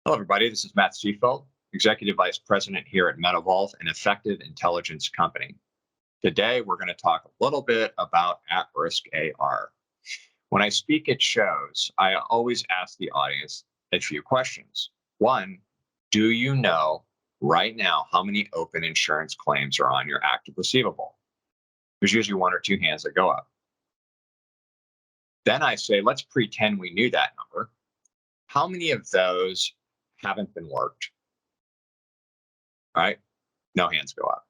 Hello, everybody. This is Matt Seafeld, Executive Vice President here at MedEvolve, an effective intelligence company. Today, we're going to talk a little bit about at-risk AR. When I speak at shows, I always ask the audience a few questions. One, do you know right now how many open insurance claims are on your active receivable? There's usually one or two hands that go up. Then I say, let's pretend we knew that number. How many of those haven't been worked? Right? No hands go up.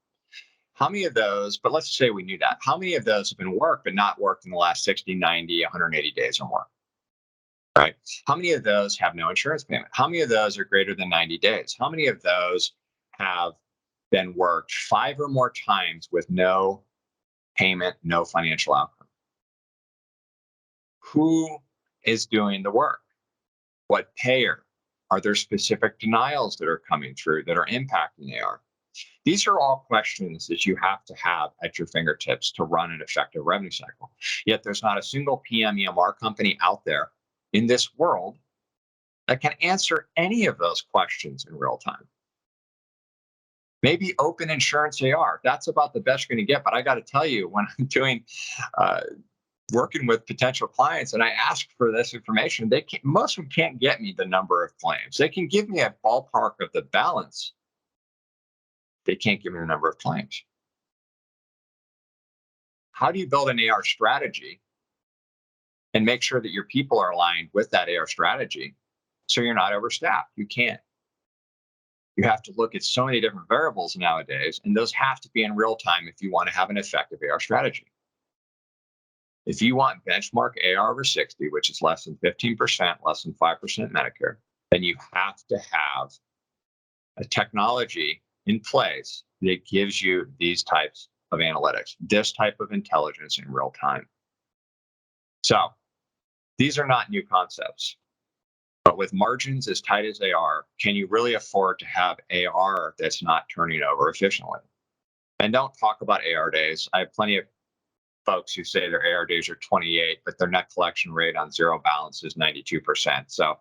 How many of those, but let's say we knew that, how many of those have been worked but not worked in the last 60, 90, 180 days or more? Right? How many of those have no insurance payment? How many of those are greater than 90 days? How many of those have been worked 5 or more times with no payment, no financial outcome? Who is doing the work? What payer? Are there specific denials that are coming through that are impacting AR? These are all questions that you have to have at your fingertips to run an effective revenue cycle. Yet there's not a single PM EMR company out there in this world that can answer any of those questions in real time. Maybe open insurance AR, that's about the best you're going to get. But I got to tell you, when I'm doing working with potential clients and I ask for this information, most of them can't get me the number of claims. They can give me a ballpark of the balance. They can't give me the number of claims. How do you build an AR strategy and make sure that your people are aligned with that AR strategy so you're not overstaffed? You can't. You have to look at so many different variables nowadays, and those have to be in real time if you want to have an effective AR strategy. If you want benchmark AR over 60, which is less than 15%, less than 5% Medicare, then you have to have a technology in place that gives you these types of analytics, this type of intelligence in real time. So these are not new concepts, but with margins as tight as they are, can you really afford to have AR that's not turning over efficiently? And don't talk about AR days. I have plenty of folks who say their AR days are 28, but their net collection rate on zero balance is 92%. So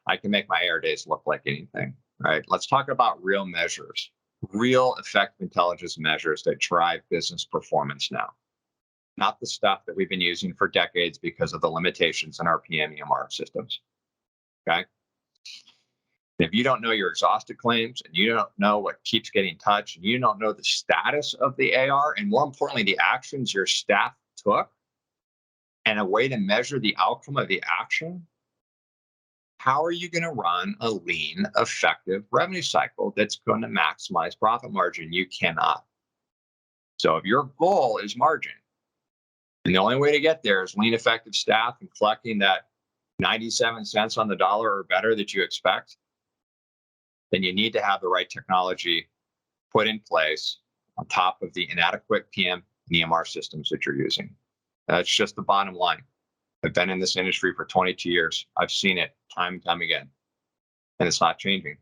I can make my AR days look like anything, right? Let's talk about real measures, real effective intelligence measures that drive business performance now, not the stuff that we've been using for decades because of the limitations in our PM EMR systems, okay? If you don't know your exhausted claims and you don't know what keeps getting touched and you don't know the status of the AR and more importantly, the actions your staff took and a way to measure the outcome of the action, how are you going to run a lean, effective revenue cycle that's going to maximize profit margin? You cannot. So if your goal is margin, and the only way to get there is lean, effective staff and collecting that 97 cents on the dollar or better that you expect, then you need to have the right technology put in place on top of the inadequate PM and EMR systems that you're using. That's just the bottom line. I've been in this industry for 22 years. I've seen it time and time again, and it's not changing.